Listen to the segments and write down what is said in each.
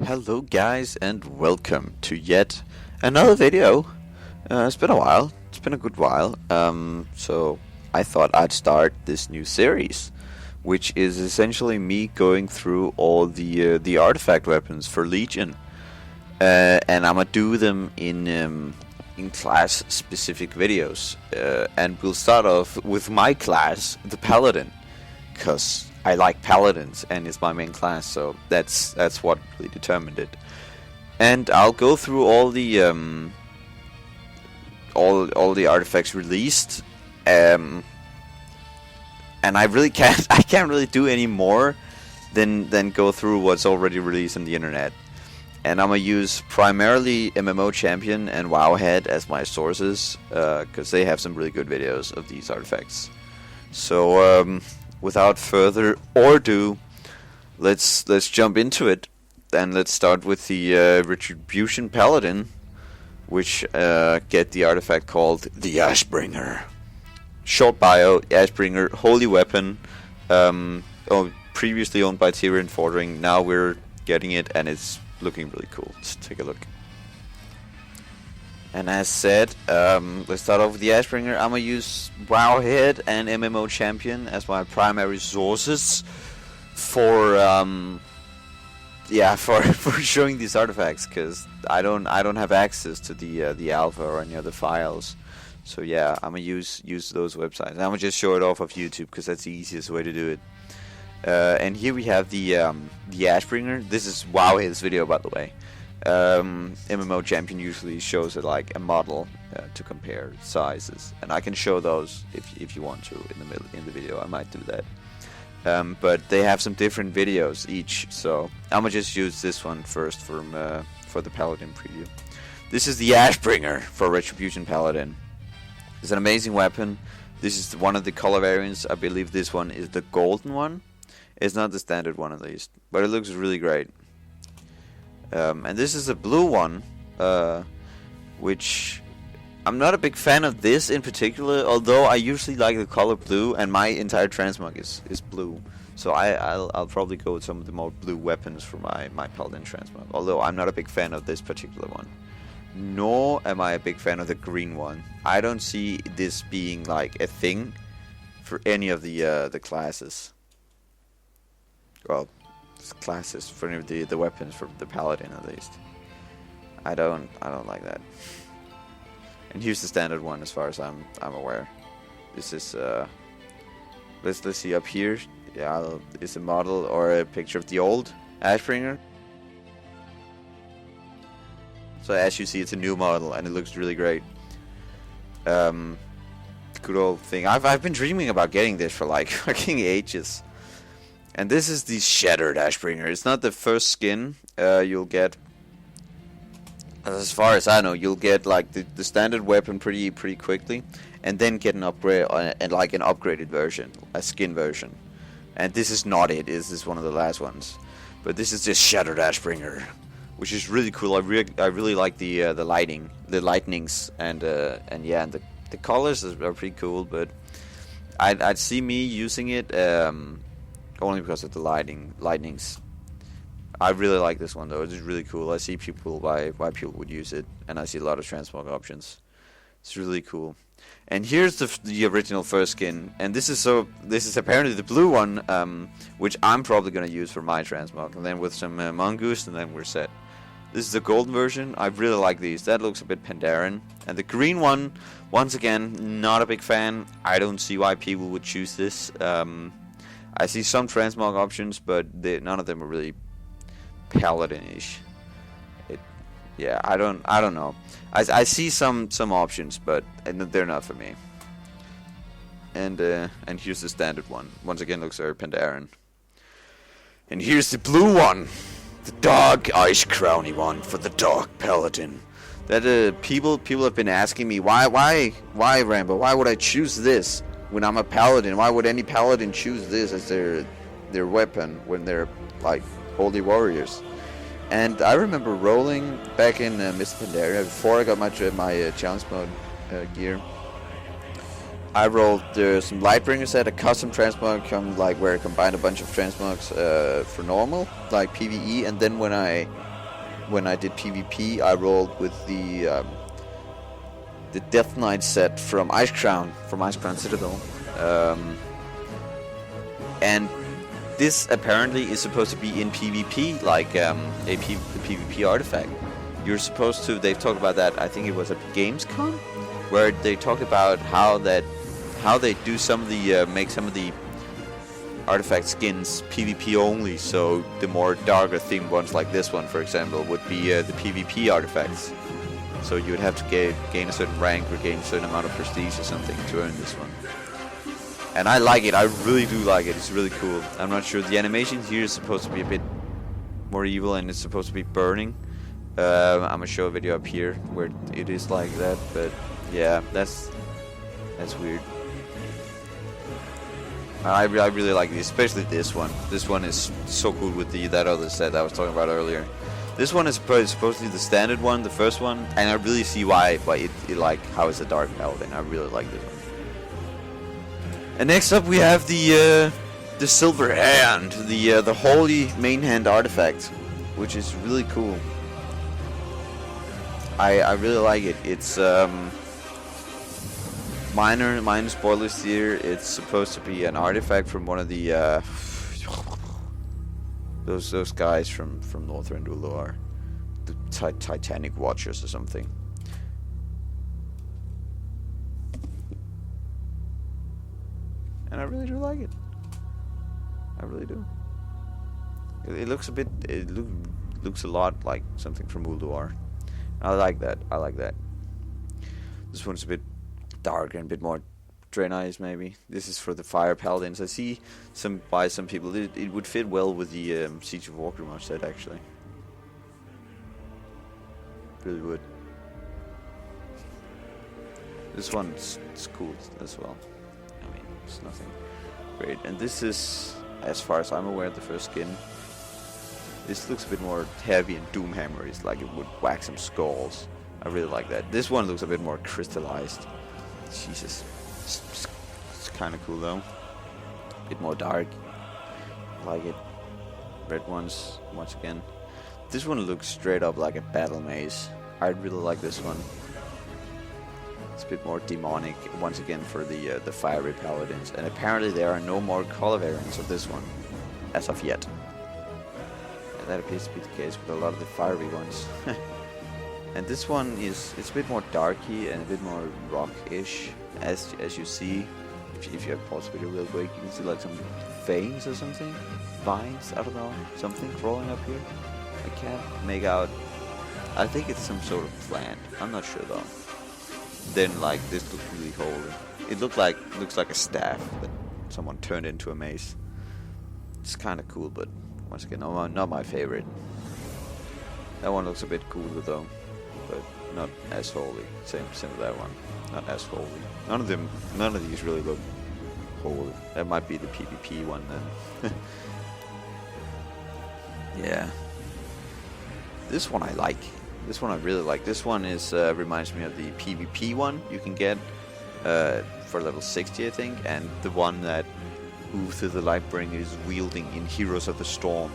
Hello guys and welcome to yet another video. It's been a while, it's been a good while, so I thought I'd start this new series, which is essentially me going through all the artifact weapons for Legion, and I'm gonna do them in class specific videos, and we'll start off with my class, the Paladin, because I like Paladins and it's my main class, so that's what really determined it. And I'll go through all the artifacts released, and I really can't really do any more than go through what's already released on the internet. And I'm gonna use primarily MMO Champion and Wowhead as my sources, because they have some really good videos of these artifacts. So without further ado, let's jump into it, and let's start with the Retribution Paladin, which get the artifact called the Ashbringer. Short bio: Ashbringer, holy weapon, previously owned by Tyrion Fordring. Now we're getting it, and it's looking really cool. Let's take a look. And as said, let's start off with the Ashbringer. I'm gonna use Wowhead and MMO Champion as my primary sources for for showing these artifacts, because I don't have access to the alpha or any other files. So yeah, I'm gonna use those websites. I'm gonna just show it off of YouTube because that's the easiest way to do it. And here we have the Ashbringer. This is Wowhead's video, by the way. MMO Champion usually shows it like a model to compare sizes, and I can show those if you want to in the video. I might do that, but they have some different videos each, so I'm gonna just use this one first for the Paladin preview. This is the Ashbringer for Retribution Paladin. It's an amazing weapon. This is one of the color variants. I believe this one is the golden one. It's not the standard one at least, but it looks really great. And this is a blue one, which I'm not a big fan of this in particular, although I usually like the color blue, and my entire transmog is blue. So I'll probably go with some of the more blue weapons for my Paladin transmog, although I'm not a big fan of this particular one. Nor am I a big fan of the green one. I don't see this being like a thing for any of the classes. Well, classes for any of the weapons for the Paladin at least. I don't like that. And here's the standard one as far as I'm aware. This is let's see up here. Yeah, it's a model or a picture of the old Ashbringer. So as you see, it's a new model and it looks really great. Good old thing. I've been dreaming about getting this for like fucking ages. And this is the Shattered Ashbringer. It's not the first skin you'll get. As far as I know, you'll get like the standard weapon pretty quickly, and then get an upgrade and like an upgraded version, a skin version. And this is not it. This is one of the last ones. But this is just Shattered Ashbringer, which is really cool. I really like the lightnings, and yeah, and the colors are pretty cool. But I'd see me using it. Only because of the lightnings. I really like this one though. It's really cool. I see people why people would use it, and I see a lot of transmog options. It's really cool. And here's the original first skin, and this is apparently the blue one, which I'm probably gonna use for my transmog, and then with some mongoose, and then we're set. This is the golden version. I really like these. That looks a bit Pandaren. And the green one, once again, not a big fan. I don't see why people would choose this. I see some transmog options, but none of them are really Paladin-ish. Yeah, I don't know. I see some options, but they're not for me. And here's the standard one. Once again, looks very Pandaren. And here's the blue one, the Dark Ice Crowny one for the Dark Paladin. That people have been asking me why Rambo? Why would I choose this? When I'm a Paladin, why would any Paladin choose this as their weapon when they're like holy warriors? And I remember rolling back in Mr. Pandaria before I got my challenge mode gear. I rolled some Lightbringer set, a custom transmog, where I combined a bunch of transmogs for normal, like PvE, and then when I when I did PvP, I rolled with the Death Knight set from Ice Crown Citadel, and this apparently is supposed to be in PvP, like the PvP artifact. You're supposed to. They've talked about that. I think it was at Gamescom, where they talked about how they do some of the make some of the artifact skins PvP only. So the more darker themed ones, like this one, for example, would be the PvP artifacts. So you would have to gain a certain rank or gain a certain amount of prestige or something to earn this one. And I like it. I really do like it. It's really cool. I'm not sure. The animation here is supposed to be a bit more evil, and it's supposed to be burning. I'm gonna show a video up here where it is like that. But yeah, that's weird. I really like it, especially this one. This one is so cool with that other set I was talking about earlier. This one is supposed to be the standard one, the first one, and I really see why it like how it's a dark paladin. I really like this one. And next up we have the silver hand, the holy main hand artifact, which is really cool. I really like it. It's minor spoilers here. It's supposed to be an artifact from one of the those guys from Northern Ulor, the Titanic Watchers or something. And I really do like it. I really do. It looks a bit. It looks a lot like something from Ulduar. I like that. I like that. This one's a bit darker and a bit more Draenei's maybe. This is for the fire paladins. I see some people. It would fit well with the Siege of Warcraft set actually. Really would. This one's cool as well. I mean, it's nothing great. And this is, as far as I'm aware, the first skin. This looks a bit more heavy and Doomhammer. It's like it would whack some skulls. I really like that. This one looks a bit more crystallized. Jesus. It's kind of cool though. A bit more dark. I like it. Red ones, once again. This one looks straight up like a battle maze. I really like this one. It's a bit more demonic, once again, for the fiery paladins. And apparently there are no more color variants of this one, as of yet. And that appears to be the case with a lot of the fiery ones. And this one it's a bit more darky and a bit more rock-ish, as you see. If you have paused the video real quick, you can see like some veins or something, vines, I don't know, something crawling up here. I can't make out. I think it's some sort of plant. I'm not sure though. Then like this looks really holy. It looks like a staff that someone turned into a mace. It's kind of cool, but once again, not my favorite. That one looks a bit cooler though, but not as holy. Same with that one. Not as holy. None of these really look holy. That might be the PvP one then. Yeah. This one I like. This one I really like. This one is reminds me of the PvP one you can get for level 60, I think, and the one that Uther the Lightbringer is wielding in Heroes of the Storm.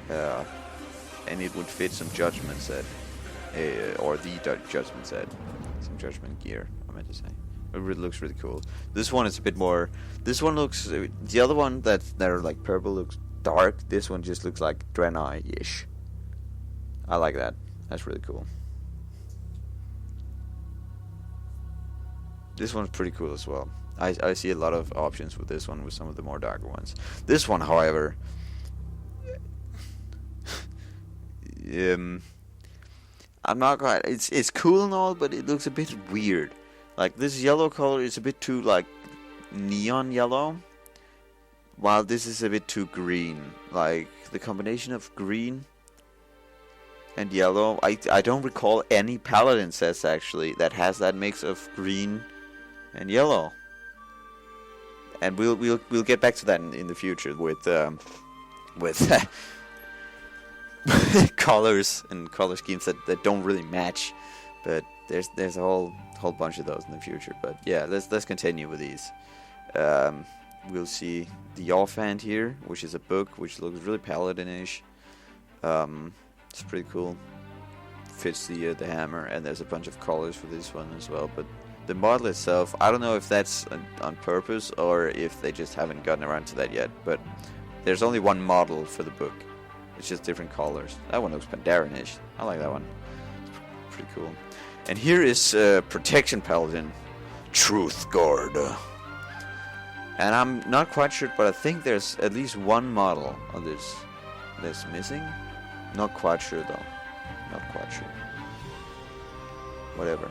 And it would fit some Judgment set, or the Judgment set, some Judgment gear, I meant to say. It really looks really cool. This one is a bit more. This one looks. The other one that are like purple looks dark. This one just looks like Draenei-ish. I like that. That's really cool. This one's pretty cool as well. I see a lot of options with this one with some of the more darker ones. This one, however, I'm not quite. It's cool and all, but it looks a bit weird. Like this yellow color is a bit too like neon yellow, while this is a bit too green. Like the combination of green and yellow. I don't recall any Paladin sets actually that has that mix of green and yellow. And we'll get back to that in the future with colors and color schemes that don't really match. But there's a whole bunch of those in the future. But yeah, let's continue with these. We'll see the offhand here, which is a book which looks really Paladin-ish. It's pretty cool. Fits the hammer, and there's a bunch of colors for this one as well. But the model itself, I don't know if that's on purpose or if they just haven't gotten around to that yet. But there's only one model for the book. It's just different colors. That one looks Pandaren-ish. I like that one. It's pretty cool. And here is Protection Paladin, Truth Guard. And I'm not quite sure, but I think there's at least one model of this that's missing. Not quite sure though. Not quite sure. Whatever.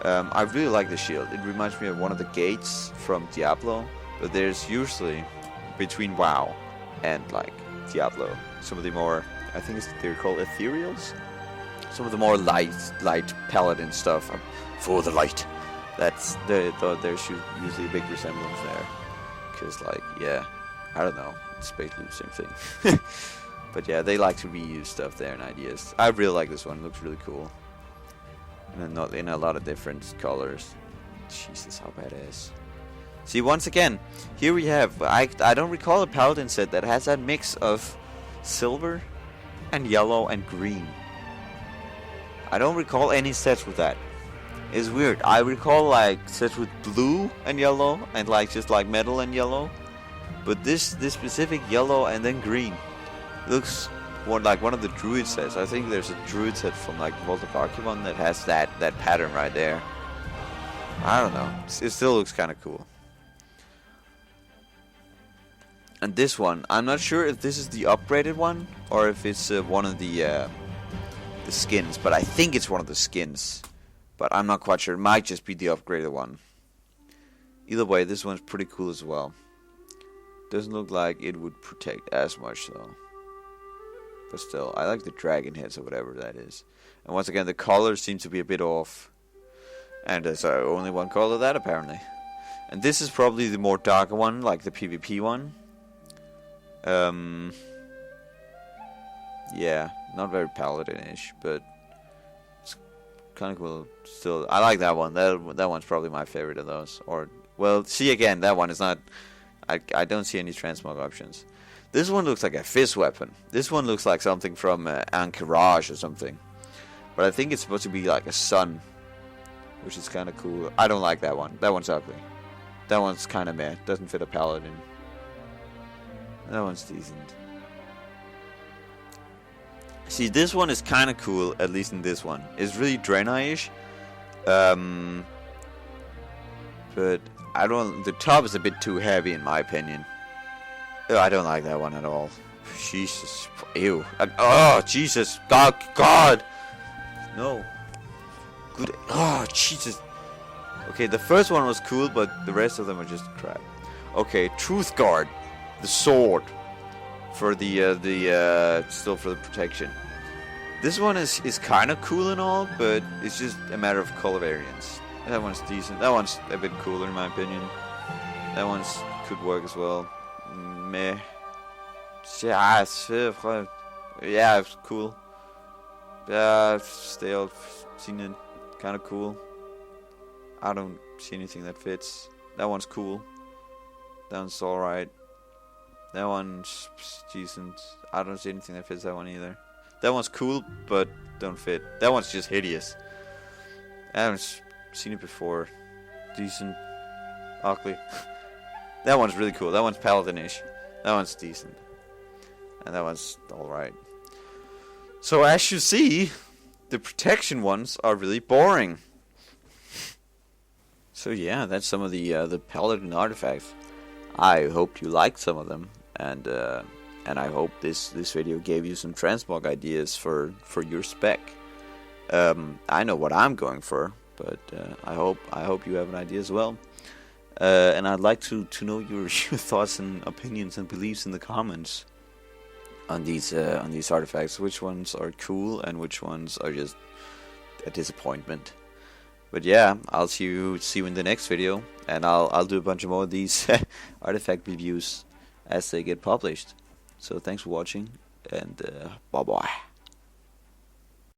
I really like the shield. It reminds me of one of the gates from Diablo, but there's usually between WoW and like Diablo some of the more, I think they're called ethereals. Some of the more light paladin stuff for the light. That's there's usually a big resemblance there. Cause like yeah, I don't know. It's basically the same thing. But yeah, they like to reuse stuff there and ideas. I really like this one. It looks really cool. And not in a lot of different colors. Jesus, how badass. See, once again, here we have, I don't recall a Paladin set that has that mix of silver and yellow and green. I don't recall any sets with that. It's weird. I recall like sets with blue and yellow and like just like metal and yellow. But this specific yellow and then green looks like one of the druid sets. I think there's a druid set from like Vault of Archivon that has that pattern right there. I don't know. It still looks kind of cool. And this one, I'm not sure if this is the upgraded one or if it's one of the skins, but I think it's one of the skins. But I'm not quite sure. It might just be the upgraded one. Either way, this one's pretty cool as well. Doesn't look like it would protect as much though. But still, I like the dragon heads or whatever that is. And once again, the colors seem to be a bit off. And there's only one color of that apparently. And this is probably the more darker one, like the PvP one. Yeah, not very paladin-ish, but it's kind of cool still. I like that one. That one's probably my favorite of those. Or, well, see again, that one is not... I don't see any transmog options. This one looks like a fizz weapon. This one looks like something from Anchorage or something. But I think it's supposed to be like a sun, which is kind of cool. I don't like that one. That one's ugly. That one's kind of meh. Doesn't fit a paladin. That one's decent. See, this one is kind of cool, at least in this one. It's really Draenei-ish. But I don't... The top is a bit too heavy in my opinion. Oh, I don't like that one at all. Jesus. Ew. Oh, Jesus. God. No. Good. Oh, Jesus. Okay, the first one was cool, but the rest of them are just crap. Okay, Truth Guard. The sword. For the still for the protection. This one is kind of cool and all, but it's just a matter of color variance. That one's decent. That one's a bit cooler in my opinion. That one's could work as well. Meh. Yeah, it's cool. Yeah, still seen it. Kind of cool. I don't see anything that fits. That one's cool. That one's alright. That one's decent. I don't see anything that fits that one either. That one's cool, but don't fit. That one's just hideous. I haven't seen it before. Decent. Ugly. That one's really cool. That one's paladin-ish. That one's decent. And that one's alright. So as you see, the protection ones are really boring. So yeah, that's some of the paladin artifacts. I hope you liked some of them, and I hope this video gave you some transmog ideas for your spec. I know what I'm going for, but I hope you have an idea as well. And I'd like to know your thoughts and opinions and beliefs in the comments on these artifacts. Which ones are cool and which ones are just a disappointment. But yeah, I'll see you in the next video, and I'll do a bunch of more of these artifact reviews as they get published. So thanks for watching, and bye bye.